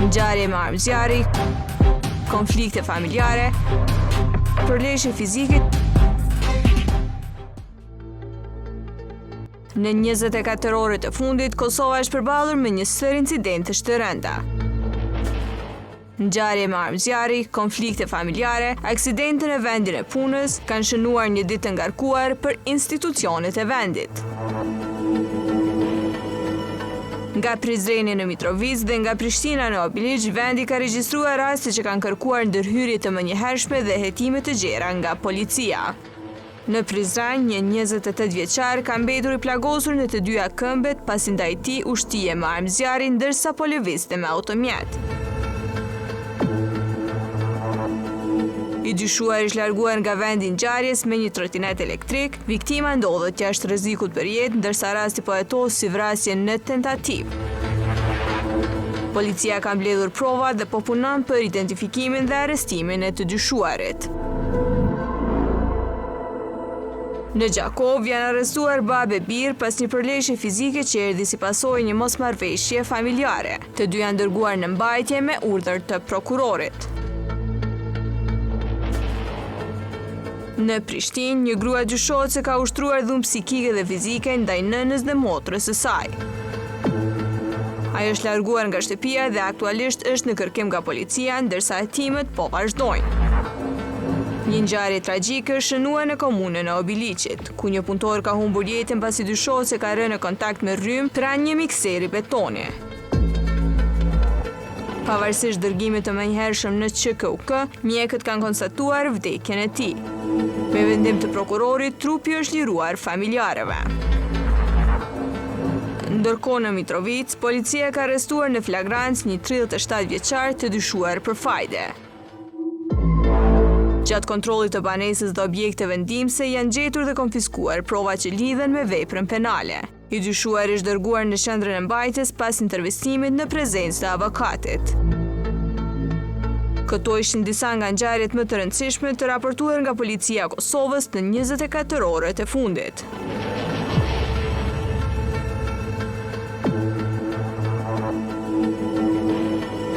ngjarje me armë zjarri, konflikte familjare, përleshje fizike. Në 24 orët e fundit, Kosova është përballur me një sër incidentesh të rënda. Ngjarje me armë zjarri, konflikte familjare, aksidente në vendin e punës kanë shënuar një ditë të ngarkuar për institucionet e vendit. Nga Prizreni në Mitrovic dhe nga Prishtina në Obiliq, vendi ka regjistruar raste që kanë kërkuar ndërhyrje të menjëhershme dhe hetime të gjera nga policia. Në Prizren, një 28 vjeçar ka mbetur i plagosur në të dyja këmbët pasi ndaj tij u shtije me armë zjarri ndërsa po lëvizte me automjet. I dyshuar është larguar nga vendi i ngjarjes me një trotinet elektrik. Viktima ndodhet jashtë rrezikut për jetë, ndërsa rasti po hetohet si vrasje në tentativë. Policia ka mbledhur prova dhe po punon për identifikimin dhe arrestimin e të dyshuarit. Në Gjakov janë arrestuar babë e birë pas një përleshje fizike që erdhi si pasojë një mosmarrëveshje familjare. Të dy janë dërguar në mbajtje me urdhër të prokurorit. Në Prishtinë, një grua dyshohet se ka ushtruar dhunë psikike dhe fizike ndaj nënës dhe motrës së saj. Ajo është larguar nga shtëpia dhe aktualisht është në kërkim nga policia, ndërsa hetimet po vazhdojnë. Një ngjarje tragjike është shënuar në komunën e Obiliqit, ku një punëtor ka humbur jetën pasi dyshohet se ka rënë në kontakt me rrymë pranë një mikseri betoni. Pavarësisht dërgimit të menjëhershëm në QKUK, mjekët kanë konstatuar vdekjen e tij. Me vendim të prokurorit, trupi është liruar familjarëve. Ndërkohë në Mitrovic, policia ka arrestuar në flagrancë një 37 vjeçar të dyshuar për fajde. Gjatë kontrollit të banesës dhe objekteve ndihmëse janë gjetur dhe konfiskuar prova që lidhen me veprën penale. I dyshuar është dërguar në qendrën e mbajtjes pas intervistimit në prezencë të avokatit. Këto ishin disa nga ngjarjet më të rëndësishme të raportuar nga policia e Kosovës në 24 orët e fundit.